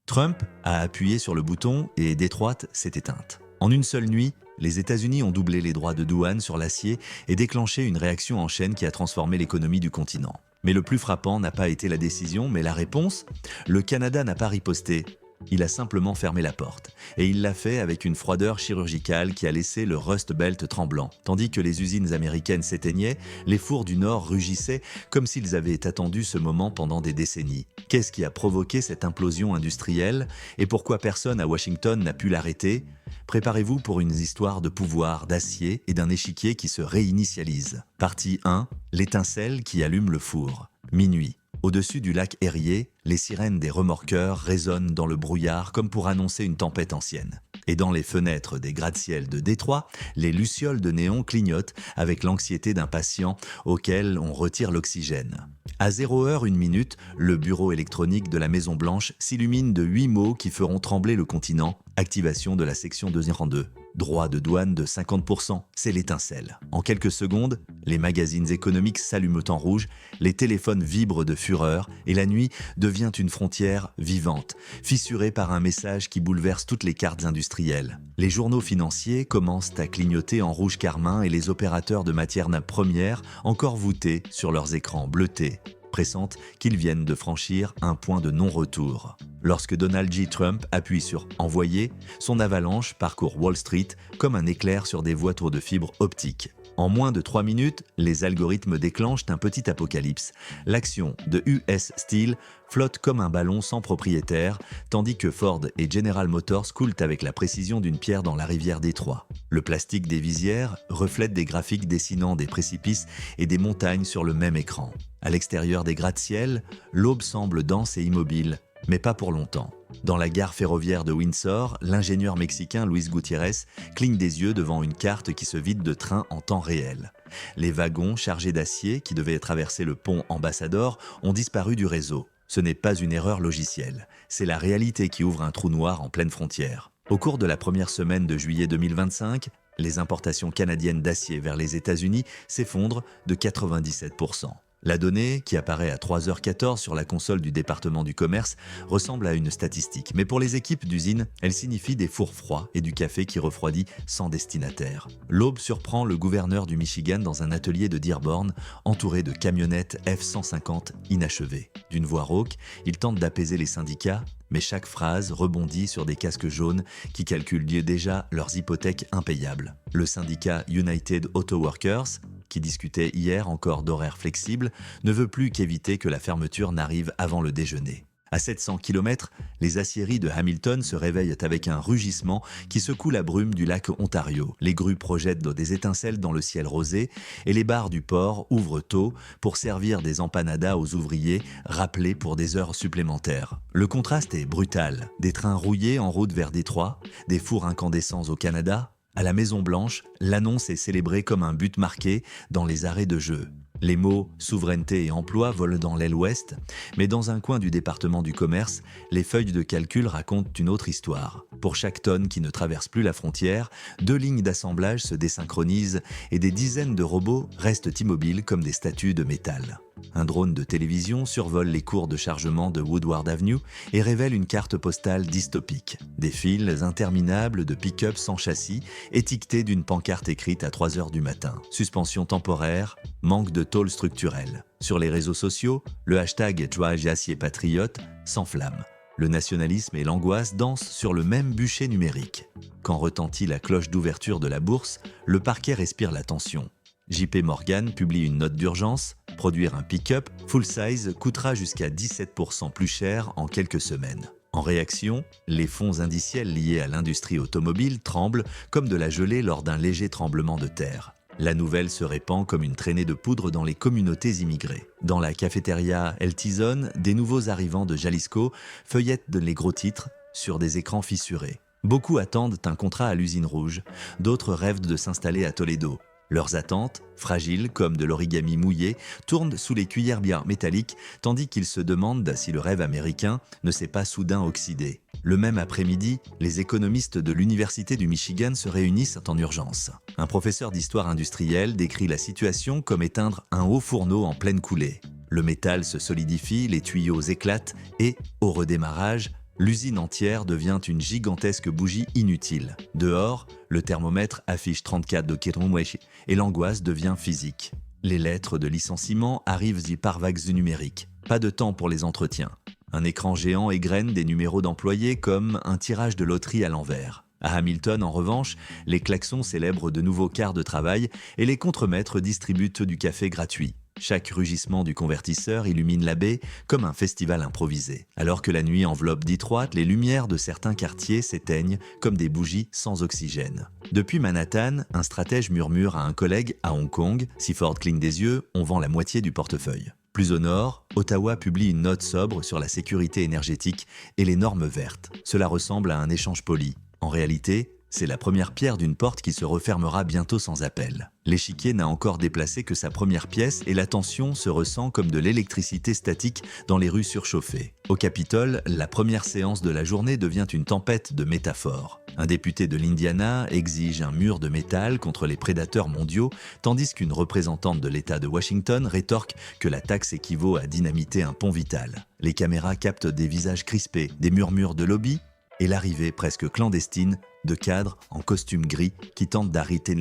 Trump a appuyé sur le bouton et Détroit s'est éteinte. En une seule nuit, les États-Unis ont doublé les droits de douane sur l'acier et déclenché une réaction en chaîne qui a transformé l'économie du continent. Mais le plus frappant n'a pas été la décision, mais la réponse. Le Canada n'a pas riposté. Il a simplement fermé la porte. Et il l'a fait avec une froideur chirurgicale qui a laissé le Rust Belt tremblant. Tandis que les usines américaines s'éteignaient, les fours du Nord rugissaient comme s'ils avaient attendu ce moment pendant des décennies. Qu'est-ce qui a provoqué cette implosion industrielle et pourquoi personne à Washington n'a pu l'arrêter? Préparez-vous pour une histoire de pouvoir, d'acier et d'un échiquier qui se réinitialise. Partie 1. L'étincelle qui allume le four. Minuit. Au-dessus du lac Erie, les sirènes des remorqueurs résonnent dans le brouillard comme pour annoncer une tempête ancienne. Et dans les fenêtres des gratte-ciel de Détroit, les lucioles de néon clignotent avec l'anxiété d'un patient auquel on retire l'oxygène. À 0h01, le bureau électronique de la Maison-Blanche s'illumine de 8 mots qui feront trembler le continent. Activation de la section 202. Droit de douane de 50%, c'est l'étincelle. En quelques secondes, les magazines économiques s'allument en rouge, les téléphones vibrent de fureur et la nuit devient une frontière vivante, fissurée par un message qui bouleverse toutes les cartes industrielles. Les journaux financiers commencent à clignoter en rouge carmin et les opérateurs de matières premières, encore voûtés sur leurs écrans bleutés, pressentent qu'ils viennent de franchir un point de non-retour. Lorsque Donald J. Trump appuie sur « Envoyer », son avalanche parcourt Wall Street comme un éclair sur des voitures de fibres optiques. En moins de 3 minutes, les algorithmes déclenchent un petit apocalypse. L'action de US Steel flotte comme un ballon sans propriétaire, tandis que Ford et General Motors coulent avec la précision d'une pierre dans la rivière Détroit. Le plastique des visières reflète des graphiques dessinant des précipices et des montagnes sur le même écran. À l'extérieur des gratte-ciel, l'aube semble dense et immobile, mais pas pour longtemps. Dans la gare ferroviaire de Windsor, l'ingénieur mexicain Luis Gutiérrez cligne des yeux devant une carte qui se vide de trains en temps réel. Les wagons chargés d'acier qui devaient traverser le pont Ambassador ont disparu du réseau. Ce n'est pas une erreur logicielle, c'est la réalité qui ouvre un trou noir en pleine frontière. Au cours de la première semaine de juillet 2025, les importations canadiennes d'acier vers les États-Unis s'effondrent de 97%. La donnée, qui apparaît à 3h14 sur la console du département du commerce, ressemble à une statistique. Mais pour les équipes d'usine, elle signifie des fours froids et du café qui refroidit sans destinataire. L'aube surprend le gouverneur du Michigan dans un atelier de Dearborn, entouré de camionnettes F-150 inachevées. D'une voix rauque, il tente d'apaiser les syndicats, mais chaque phrase rebondit sur des casques jaunes qui calculent déjà leurs hypothèques impayables. Le syndicat United Auto Workers, qui discutait hier encore d'horaires flexibles, ne veut plus qu'éviter que la fermeture n'arrive avant le déjeuner. À 700 km, les aciéries de Hamilton se réveillent avec un rugissement qui secoue la brume du lac Ontario. Les grues projettent des étincelles dans le ciel rosé et les bars du port ouvrent tôt pour servir des empanadas aux ouvriers rappelés pour des heures supplémentaires. Le contraste est brutal. Des trains rouillés en route vers Détroit, des fours incandescents au Canada. À la Maison-Blanche, l'annonce est célébrée comme un but marqué dans les arrêts de jeu. Les mots « souveraineté » et « emploi » volent dans l'aile ouest, mais dans un coin du département du commerce, les feuilles de calcul racontent une autre histoire. Pour chaque tonne qui ne traverse plus la frontière, 2 lignes d'assemblage se désynchronisent et des dizaines de robots restent immobiles comme des statues de métal. Un drone de télévision survole les cours de chargement de Woodward Avenue et révèle une carte postale dystopique. Des files interminables de pick-up sans châssis, étiquetées d'une pancarte écrite à 3h du matin. Suspension temporaire, manque de tôle structurelle. Sur les réseaux sociaux, le hashtag Drive Acier Patriote s'enflamme. Le nationalisme et l'angoisse dansent sur le même bûcher numérique. Quand retentit la cloche d'ouverture de la bourse, le parquet respire la tension. JP Morgan publie une note d'urgence. Produire un pick-up full-size coûtera jusqu'à 17% plus cher en quelques semaines. En réaction, les fonds indiciels liés à l'industrie automobile tremblent comme de la gelée lors d'un léger tremblement de terre. La nouvelle se répand comme une traînée de poudre dans les communautés immigrées. Dans la cafétéria El Tizon, des nouveaux arrivants de Jalisco feuillettent les gros titres sur des écrans fissurés. Beaucoup attendent un contrat à l'usine rouge, d'autres rêvent de s'installer à Toledo. Leurs attentes, fragiles comme de l'origami mouillé, tournent sous les cuillères métalliques, tandis qu'ils se demandent si le rêve américain ne s'est pas soudain oxydé. Le même après-midi, les économistes de l'Université du Michigan se réunissent en urgence. Un professeur d'histoire industrielle décrit la situation comme éteindre un haut fourneau en pleine coulée. Le métal se solidifie, les tuyaux éclatent et, au redémarrage, l'usine entière devient une gigantesque bougie inutile. Dehors, le thermomètre affiche 34 degrés et l'angoisse devient physique. Les lettres de licenciement arrivent par vagues numériques. Pas de temps pour les entretiens. Un écran géant égrène des numéros d'employés comme un tirage de loterie à l'envers. À Hamilton, en revanche, les klaxons célèbrent de nouveaux quarts de travail et les contremaîtres distribuent du café gratuit. Chaque rugissement du convertisseur illumine la baie comme un festival improvisé. Alors que la nuit enveloppe Detroit, les lumières de certains quartiers s'éteignent comme des bougies sans oxygène. Depuis Manhattan, un stratège murmure à un collègue à Hong Kong « Si Ford cligne des yeux, on vend la moitié du portefeuille ». Plus au nord, Ottawa publie une note sobre sur la sécurité énergétique et les normes vertes. Cela ressemble à un échange poli. En réalité, c'est la première pierre d'une porte qui se refermera bientôt sans appel. L'échiquier n'a encore déplacé que sa première pièce et la tension se ressent comme de l'électricité statique dans les rues surchauffées. Au Capitole, la première séance de la journée devient une tempête de métaphores. Un député de l'Indiana exige un mur de métal contre les prédateurs mondiaux, tandis qu'une représentante de l'État de Washington rétorque que la taxe équivaut à dynamiter un pont vital. Les caméras captent des visages crispés, des murmures de lobby et l'arrivée presque clandestine de cadres en costume gris qui tentent d'arrêter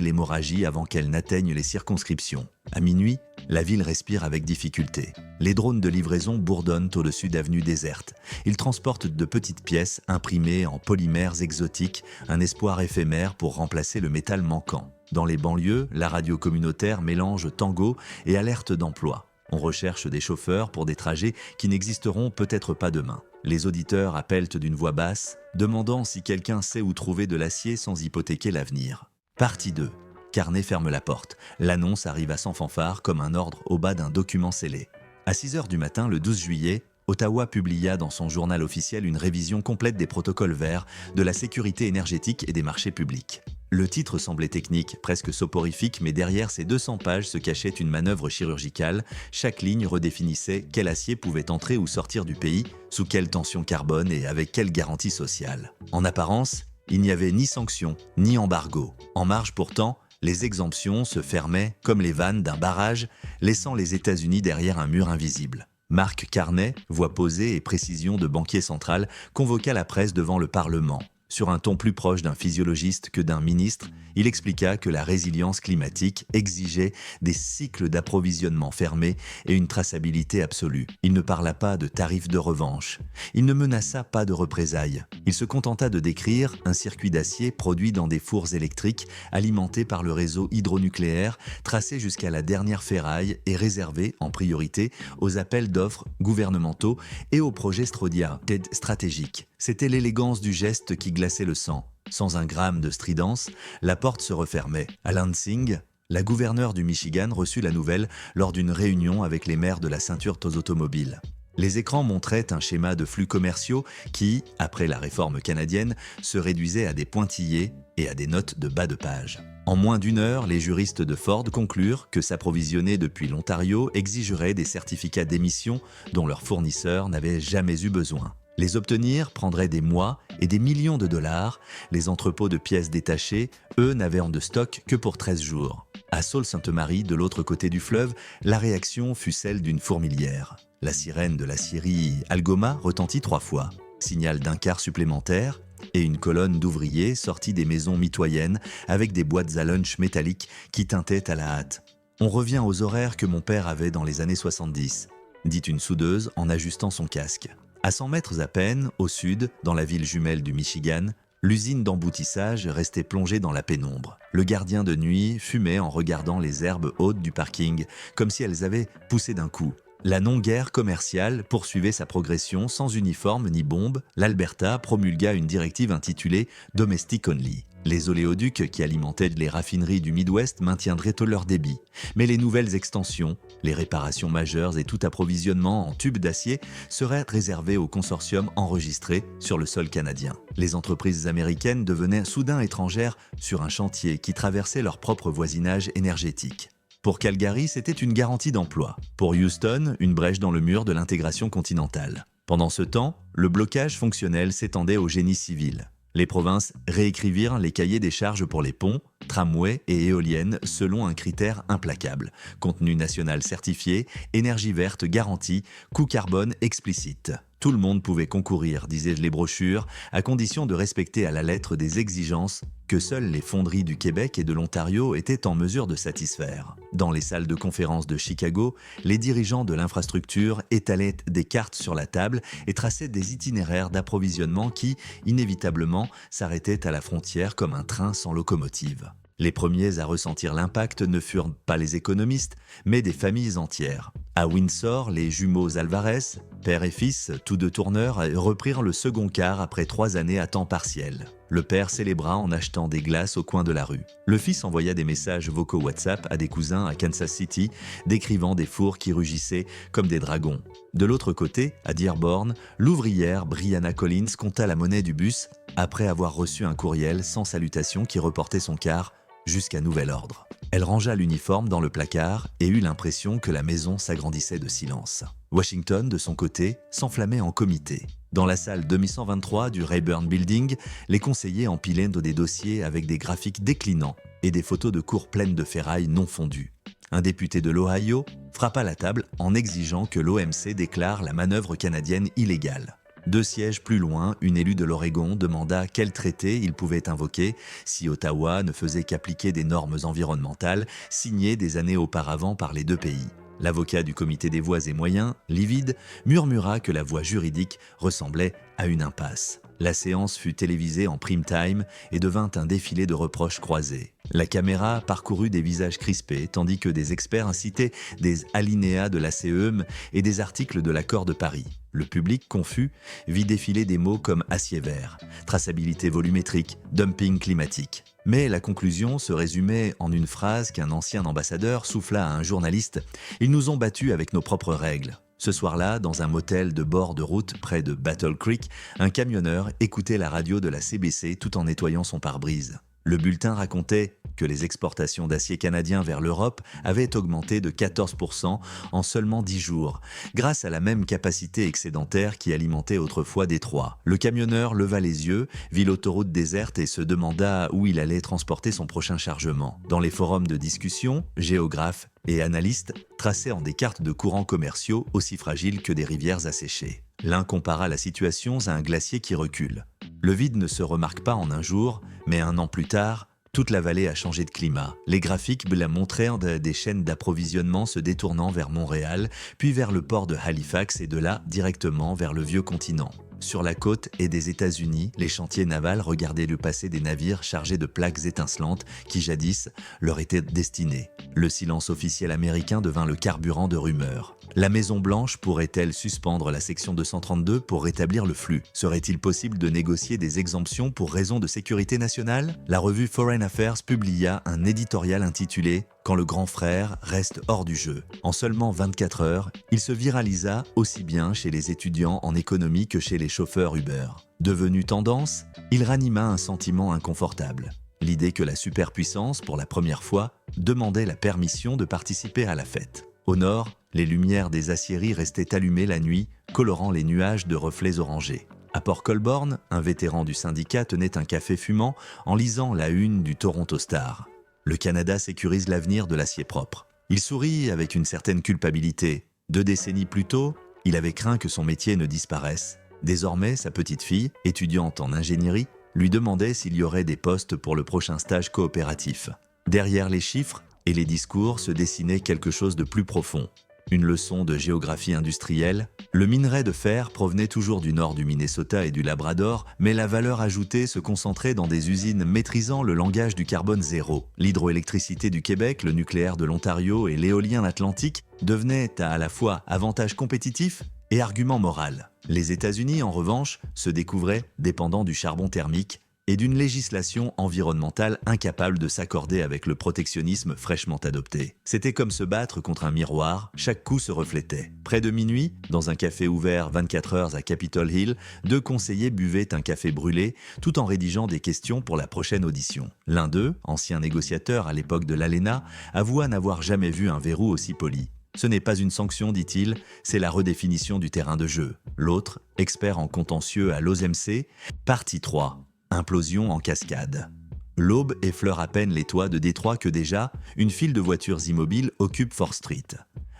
l'hémorragie avant qu'elle n'atteigne les circonscriptions. À minuit, la ville respire avec difficulté. Les drones de livraison bourdonnent au-dessus d'avenues désertes. Ils transportent de petites pièces imprimées en polymères exotiques, un espoir éphémère pour remplacer le métal manquant. Dans les banlieues, la radio communautaire mélange tango et alerte d'emploi. On recherche des chauffeurs pour des trajets qui n'existeront peut-être pas demain. Les auditeurs appellent d'une voix basse, demandant si quelqu'un sait où trouver de l'acier sans hypothéquer l'avenir. Partie 2. Carnet ferme la porte. L'annonce arrive à sans fanfare comme un ordre au bas d'un document scellé. À 6h du matin, le 12 juillet, Ottawa publia dans son journal officiel une révision complète des protocoles verts, de la sécurité énergétique et des marchés publics. Le titre semblait technique, presque soporifique, mais derrière ces 200 pages se cachait une manœuvre chirurgicale. Chaque ligne redéfinissait quel acier pouvait entrer ou sortir du pays, sous quelle tension carbone et avec quelle garantie sociale. En apparence, il n'y avait ni sanctions, ni embargo. En marge pourtant, les exemptions se fermaient comme les vannes d'un barrage, laissant les États-Unis derrière un mur invisible. Marc Carney, voix posée et précision de banquier central, convoqua la presse devant le Parlement. Sur un ton plus proche d'un physiologiste que d'un ministre, il expliqua que la résilience climatique exigeait des cycles d'approvisionnement fermés et une traçabilité absolue. Il ne parla pas de tarifs de revanche. Il ne menaça pas de représailles. Il se contenta de décrire un circuit d'acier produit dans des fours électriques alimentés par le réseau hydronucléaire, tracé jusqu'à la dernière ferraille et réservé en priorité aux appels d'offres gouvernementaux et aux projets stratégiques. C'était l'élégance du geste qui glaçait le sang. Sans un gramme de stridence, la porte se refermait. À Lansing, la gouverneure du Michigan reçut la nouvelle lors d'une réunion avec les maires de la ceinture automobile. Les écrans montraient un schéma de flux commerciaux qui, après la réforme canadienne, se réduisait à des pointillés et à des notes de bas de page. En moins d'une heure, les juristes de Ford conclurent que s'approvisionner depuis l'Ontario exigerait des certificats d'émission dont leurs fournisseurs n'avaient jamais eu besoin. Les obtenir prendrait des mois et des millions de dollars. Les entrepôts de pièces détachées, eux, n'avaient en de stock que pour 13 jours. À Sault-Sainte-Marie, de l'autre côté du fleuve, la réaction fut celle d'une fourmilière. La sirène de la scierie Algoma retentit 3 fois. Signal d'un quart supplémentaire et une colonne d'ouvriers sortit des maisons mitoyennes avec des boîtes à lunch métalliques qui tintaient à la hâte. « On revient aux horaires que mon père avait dans les années 70 », dit une soudeuse en ajustant son casque. À 100 mètres à peine, au sud, dans la ville jumelle du Michigan, l'usine d'emboutissage restait plongée dans la pénombre. Le gardien de nuit fumait en regardant les herbes hautes du parking, comme si elles avaient poussé d'un coup. La non-guerre commerciale poursuivait sa progression sans uniforme ni bombe. L'Alberta promulgua une directive intitulée « Domestic Only ». Les oléoducs qui alimentaient les raffineries du Midwest maintiendraient leur débit. Mais les nouvelles extensions, les réparations majeures et tout approvisionnement en tubes d'acier seraient réservés aux consortiums enregistrés sur le sol canadien. Les entreprises américaines devenaient soudain étrangères sur un chantier qui traversait leur propre voisinage énergétique. Pour Calgary, c'était une garantie d'emploi. Pour Houston, une brèche dans le mur de l'intégration continentale. Pendant ce temps, le blocage fonctionnel s'étendait au génie civil. Les provinces réécrivirent les cahiers des charges pour les ponts, tramways et éoliennes selon un critère implacable. Contenu national certifié, énergie verte garantie, coût carbone explicite. Tout le monde pouvait concourir, disaient les brochures, à condition de respecter à la lettre des exigences que seules les fonderies du Québec et de l'Ontario étaient en mesure de satisfaire. Dans les salles de conférence de Chicago, les dirigeants de l'infrastructure étalaient des cartes sur la table et traçaient des itinéraires d'approvisionnement qui, inévitablement, s'arrêtaient à la frontière comme un train sans locomotive. Les premiers à ressentir l'impact ne furent pas les économistes, mais des familles entières. À Windsor, les jumeaux Alvarez, père et fils, tous deux tourneurs, reprirent le second quart après 3 années à temps partiel. Le père célébra en achetant des glaces au coin de la rue. Le fils envoya des messages vocaux WhatsApp à des cousins à Kansas City, décrivant des fours qui rugissaient comme des dragons. De l'autre côté, à Dearborn, l'ouvrière Brianna Collins compta la monnaie du bus après avoir reçu un courriel sans salutation qui reportait son quart jusqu'à nouvel ordre. Elle rangea l'uniforme dans le placard et eut l'impression que la maison s'agrandissait de silence. Washington, de son côté, s'enflammait en comité. Dans la salle 2123 du Rayburn Building, les conseillers empilaient des dossiers avec des graphiques déclinants et des photos de cours pleines de ferraille non fondues. Un député de l'Ohio frappa la table en exigeant que l'OMC déclare la manœuvre canadienne illégale. 2 sièges plus loin, une élue de l'Oregon demanda quel traité il pouvait invoquer si Ottawa ne faisait qu'appliquer des normes environnementales signées des années auparavant par les 2 pays. L'avocat du comité des voies et moyens, livide, murmura que la voie juridique ressemblait à une impasse. La séance fut télévisée en prime time et devint un défilé de reproches croisés. La caméra parcourut des visages crispés, tandis que des experts incitaient des alinéas de la CEM et des articles de l'accord de Paris. Le public, confus, vit défiler des mots comme acier vert, traçabilité volumétrique, dumping climatique. Mais la conclusion se résumait en une phrase qu'un ancien ambassadeur souffla à un journaliste « Ils nous ont battus avec nos propres règles ». Ce soir-là, dans un motel de bord de route près de Battle Creek, un camionneur écoutait la radio de la CBC tout en nettoyant son pare-brise. Le bulletin racontait que les exportations d'acier canadien vers l'Europe avaient augmenté de 14% en seulement 10 jours, grâce à la même capacité excédentaire qui alimentait autrefois Détroit. Le camionneur leva les yeux, vit l'autoroute déserte et se demanda où il allait transporter son prochain chargement. Dans les forums de discussion, géographes et analystes traçaient en des cartes de courants commerciaux aussi fragiles que des rivières asséchées. L'un compara la situation à un glacier qui recule. Le vide ne se remarque pas en un jour, mais 1 an plus tard, toute la vallée a changé de climat. Les graphiques la montrèrent des chaînes d'approvisionnement se détournant vers Montréal, puis vers le port de Halifax et de là directement vers le vieux continent. Sur la côte et des États-Unis, les chantiers navals regardaient le passé des navires chargés de plaques étincelantes qui jadis leur étaient destinés. Le silence officiel américain devint le carburant de rumeurs. La Maison-Blanche pourrait-elle suspendre la section 232 pour rétablir le flux? Serait-il possible de négocier des exemptions pour raisons de sécurité nationale? La revue Foreign Affairs publia un éditorial intitulé « Quand le grand frère reste hors du jeu ». En seulement 24 heures, il se viralisa aussi bien chez les étudiants en économie que chez les chauffeurs Uber. Devenu tendance, il ranima un sentiment inconfortable. L'idée que la superpuissance, pour la première fois, demandait la permission de participer à la fête. Au nord, les lumières des aciéries restaient allumées la nuit, colorant les nuages de reflets orangés. À Port Colborne, un vétéran du syndicat tenait un café fumant en lisant la une du Toronto Star. Le Canada sécurise l'avenir de l'acier propre. Il sourit avec une certaine culpabilité. 2 décennies plus tôt, il avait craint que son métier ne disparaisse. Désormais, sa petite fille, étudiante en ingénierie, lui demandait s'il y aurait des postes pour le prochain stage coopératif. Derrière les chiffres et les discours se dessinait quelque chose de plus profond. Une leçon de géographie industrielle. Le minerai de fer provenait toujours du nord du Minnesota et du Labrador, mais la valeur ajoutée se concentrait dans des usines maîtrisant le langage du carbone zéro. L'hydroélectricité du Québec, le nucléaire de l'Ontario et l'éolien atlantique devenaient à la fois avantage compétitif et argument moral. Les États-Unis, en revanche, se découvraient dépendants du charbon thermique et d'une législation environnementale incapable de s'accorder avec le protectionnisme fraîchement adopté. C'était comme se battre contre un miroir, chaque coup se reflétait. Près de minuit, dans un café ouvert 24 heures à Capitol Hill, 2 conseillers buvaient un café brûlé tout en rédigeant des questions pour la prochaine audition. L'un d'eux, ancien négociateur à l'époque de l'ALENA, avoua n'avoir jamais vu un verrou aussi poli. Ce n'est pas une sanction, dit-il, c'est la redéfinition du terrain de jeu. L'autre, expert en contentieux à l'OMC, partie 3. Implosion en cascade. L'aube effleure à peine les toits de Détroit que déjà, une file de voitures immobiles occupe 4th Street.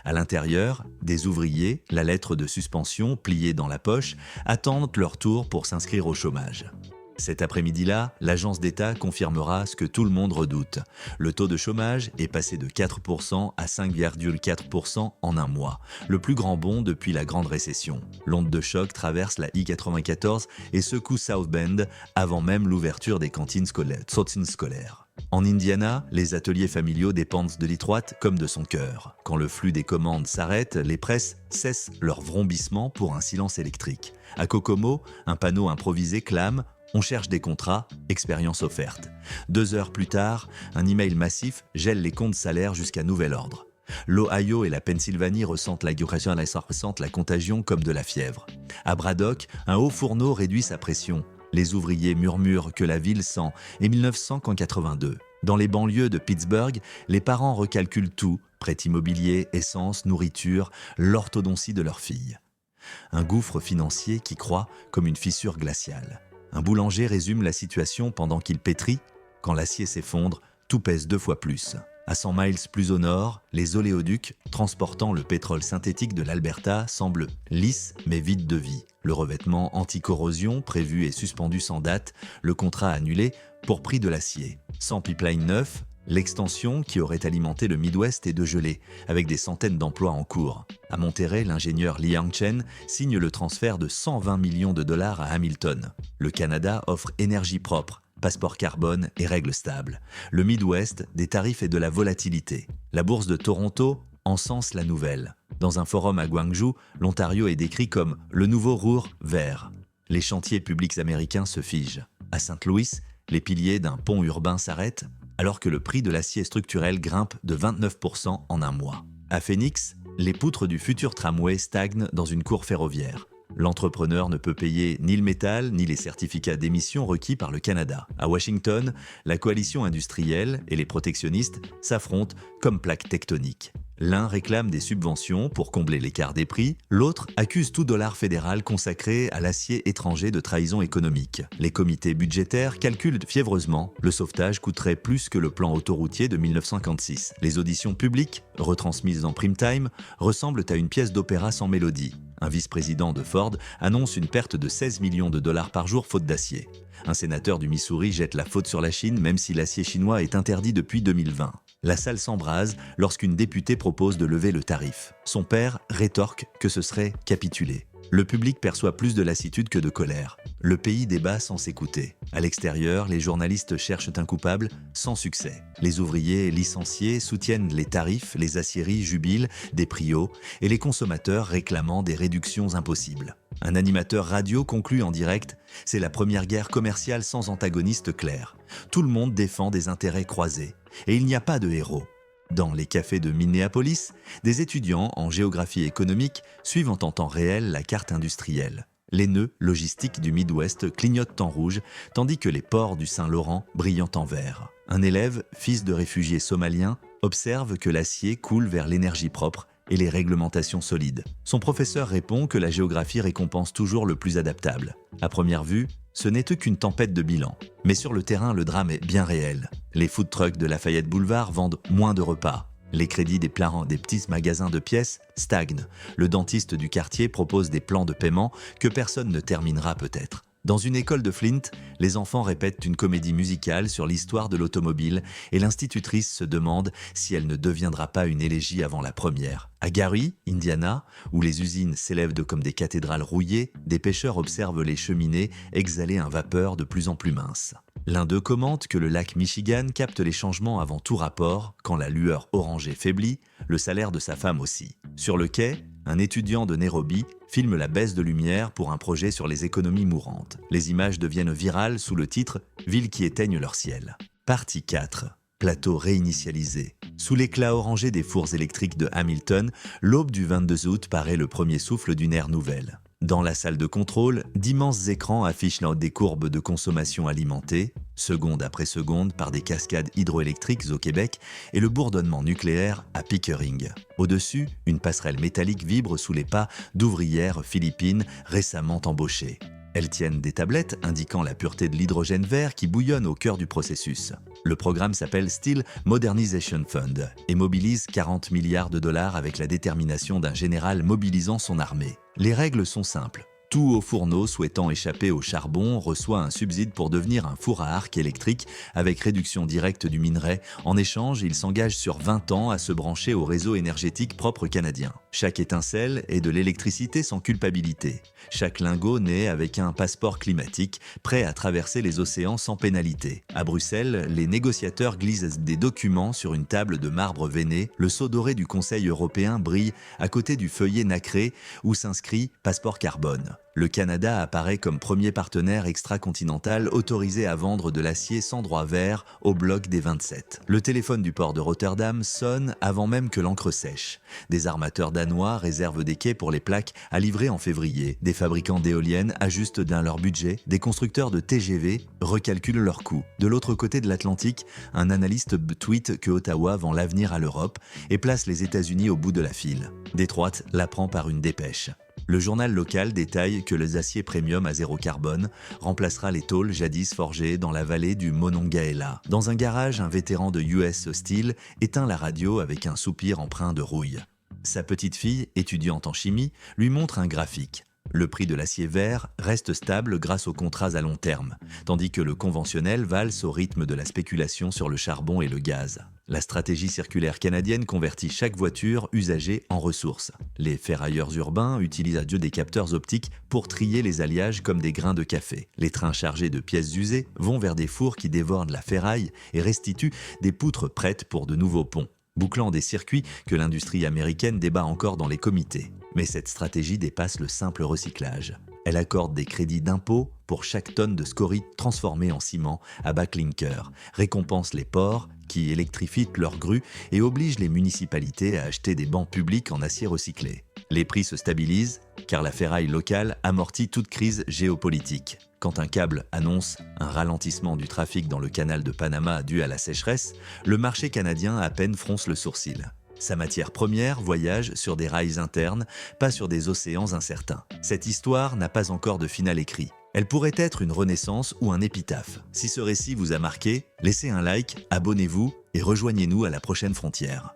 À l'intérieur, des ouvriers, la lettre de suspension pliée dans la poche, attendent leur tour pour s'inscrire au chômage. Cet après-midi-là, l'agence d'État confirmera ce que tout le monde redoute. Le taux de chômage est passé de 4% à 5,4% en un mois, le plus grand bond depuis la grande récession. L'onde de choc traverse la I-94 et secoue South Bend avant même l'ouverture des cantines scolaires. En Indiana, les ateliers familiaux dépendent de Detroit comme de son cœur. Quand le flux des commandes s'arrête, les presses cessent leur vrombissement pour un silence électrique. À Kokomo, un panneau improvisé clame « On cherche des contrats, expérience offerte ». 2 heures plus tard, un email massif gèle les comptes salaires jusqu'à nouvel ordre. L'Ohio et la Pennsylvanie ressentent la contagion comme de la fièvre. À Braddock, un haut fourneau réduit sa pression. Les ouvriers murmurent que la ville sent, et 1982. Dans les banlieues de Pittsburgh, les parents recalculent tout, prêt immobilier, essence, nourriture, l'orthodontie de leurs filles. Un gouffre financier qui croît comme une fissure glaciale. Un boulanger résume la situation pendant qu'il pétrit. Quand l'acier s'effondre, tout pèse 2 fois plus. À 100 miles plus au nord, les oléoducs transportant le pétrole synthétique de l'Alberta semblent lisses mais vides de vie. Le revêtement anti-corrosion prévu et suspendu sans date, le contrat annulé pour prix de l'acier. Sans pipeline neuf, l'extension qui aurait alimenté le Midwest est de gelée, avec des centaines d'emplois en cours. À Monterrey, l'ingénieur Li Yangchen signe le transfert de 120 millions de dollars à Hamilton. Le Canada offre énergie propre, passeport carbone et règles stables. Le Midwest, des tarifs et de la volatilité. La bourse de Toronto encense la nouvelle. Dans un forum à Gwangju, l'Ontario est décrit comme « le nouveau Ruhr vert ». Les chantiers publics américains se figent. À Saint-Louis, les piliers d'un pont urbain s'arrêtent, alors que le prix de l'acier structurel grimpe de 29% en un mois. À Phoenix, les poutres du futur tramway stagnent dans une cour ferroviaire. L'entrepreneur ne peut payer ni le métal ni les certificats d'émission requis par le Canada. À Washington, la coalition industrielle et les protectionnistes s'affrontent comme plaques tectoniques. L'un réclame des subventions pour combler l'écart des prix, l'autre accuse tout dollar fédéral consacré à l'acier étranger de trahison économique. Les comités budgétaires calculent fiévreusement, le sauvetage coûterait plus que le plan autoroutier de 1956. Les auditions publiques, retransmises en prime time, ressemblent à une pièce d'opéra sans mélodie. Un vice-président de Ford annonce une perte de 16 millions de dollars par jour faute d'acier. Un sénateur du Missouri jette la faute sur la Chine même si l'acier chinois est interdit depuis 2020. La salle s'embrase lorsqu'une députée propose de lever le tarif. Son père rétorque que ce serait capituler. Le public perçoit plus de lassitude que de colère. Le pays débat sans s'écouter. À l'extérieur, les journalistes cherchent un coupable sans succès. Les ouvriers licenciés soutiennent les tarifs, les aciéries jubilent des prix hauts et les consommateurs réclamant des réductions impossibles. Un animateur radio conclut en direct « C'est la première guerre commerciale sans antagoniste clair. Tout le monde défend des intérêts croisés. Et il n'y a pas de héros. » Dans les cafés de Minneapolis, des étudiants en géographie économique suivent en temps réel la carte industrielle. Les nœuds logistiques du Midwest clignotent en rouge, tandis que les ports du Saint-Laurent brillent en vert. Un élève, fils de réfugiés somaliens, observe que l'acier coule vers l'énergie propre et les réglementations solides. Son professeur répond que la géographie récompense toujours le plus adaptable. À première vue, ce n'est qu'une tempête de bilan. Mais sur le terrain, le drame est bien réel. Les food trucks de Lafayette Boulevard vendent moins de repas. Les crédits des petits magasins de pièces stagnent. Le dentiste du quartier propose des plans de paiement que personne ne terminera peut-être. Dans une école de Flint, les enfants répètent une comédie musicale sur l'histoire de l'automobile et l'institutrice se demande si elle ne deviendra pas une élégie avant la première. À Gary, Indiana, où les usines s'élèvent comme des cathédrales rouillées, des pêcheurs observent les cheminées exhaler un vapeur de plus en plus mince. L'un d'eux commente que le lac Michigan capte les changements avant tout rapport, quand la lueur orangée faiblit, le salaire de sa femme aussi. Sur le quai, un étudiant de Nairobi filme la baisse de lumière pour un projet sur les économies mourantes. Les images deviennent virales sous le titre « Villes qui éteignent leur ciel ». Partie 4. Plateau réinitialisé. Sous l'éclat orangé des fours électriques de Hamilton, l'aube du 22 août paraît le premier souffle d'une ère nouvelle. Dans la salle de contrôle, d'immenses écrans affichent des courbes de consommation alimentée, seconde après seconde par des cascades hydroélectriques au Québec et le bourdonnement nucléaire à Pickering. Au-dessus, une passerelle métallique vibre sous les pas d'ouvrières philippines récemment embauchées. Elles tiennent des tablettes indiquant la pureté de l'hydrogène vert qui bouillonne au cœur du processus. Le programme s'appelle Steel Modernization Fund et mobilise 40 milliards de dollars avec la détermination d'un général mobilisant son armée. Les règles sont simples. Tout haut fourneau souhaitant échapper au charbon reçoit un subside pour devenir un four à arc électrique avec réduction directe du minerai. En échange, il s'engage sur 20 ans à se brancher au réseau énergétique propre canadien. Chaque étincelle est de l'électricité sans culpabilité. Chaque lingot naît avec un passeport climatique, prêt à traverser les océans sans pénalité. À Bruxelles, les négociateurs glissent des documents sur une table de marbre veiné. Le sceau doré du Conseil européen brille à côté du feuillet nacré où s'inscrit « Passeport carbone ». Le Canada apparaît comme premier partenaire extra-continental autorisé à vendre de l'acier sans droit vert au bloc des 27. Le téléphone du port de Rotterdam sonne avant même que l'encre sèche. Des armateurs danois réservent des quais pour les plaques à livrer en février. Des fabricants d'éoliennes ajustent d'un leur budget. Des constructeurs de TGV recalculent leurs coûts. De l'autre côté de l'Atlantique, un analyste tweet que Ottawa vend l'avenir à l'Europe et place les États-Unis au bout de la file. Détroit l'apprend par une dépêche. Le journal local détaille que les aciers premium à zéro carbone remplacera les tôles jadis forgées dans la vallée du Monongahela. Dans un garage, un vétéran de US Steel éteint la radio avec un soupir empreint de rouille. Sa petite fille, étudiante en chimie, lui montre un graphique. Le prix de l'acier vert reste stable grâce aux contrats à long terme, tandis que le conventionnel valse au rythme de la spéculation sur le charbon et le gaz. La stratégie circulaire canadienne convertit chaque voiture usagée en ressources. Les ferrailleurs urbains utilisent à Dieu des capteurs optiques pour trier les alliages comme des grains de café. Les trains chargés de pièces usées vont vers des fours qui dévorent de la ferraille et restituent des poutres prêtes pour de nouveaux ponts, bouclant des circuits que l'industrie américaine débat encore dans les comités. Mais cette stratégie dépasse le simple recyclage. Elle accorde des crédits d'impôt pour chaque tonne de scorie transformée en ciment à bas clinker, récompense les ports qui électrifient leurs grues et oblige les municipalités à acheter des bancs publics en acier recyclé. Les prix se stabilisent car la ferraille locale amortit toute crise géopolitique. Quand un câble annonce un ralentissement du trafic dans le canal de Panama dû à la sécheresse, le marché canadien à peine fronce le sourcil. Sa matière première voyage sur des rails internes, pas sur des océans incertains. Cette histoire n'a pas encore de finale écrit. Elle pourrait être une renaissance ou un épitaphe. Si ce récit vous a marqué, laissez un like, abonnez-vous et rejoignez-nous à la prochaine frontière.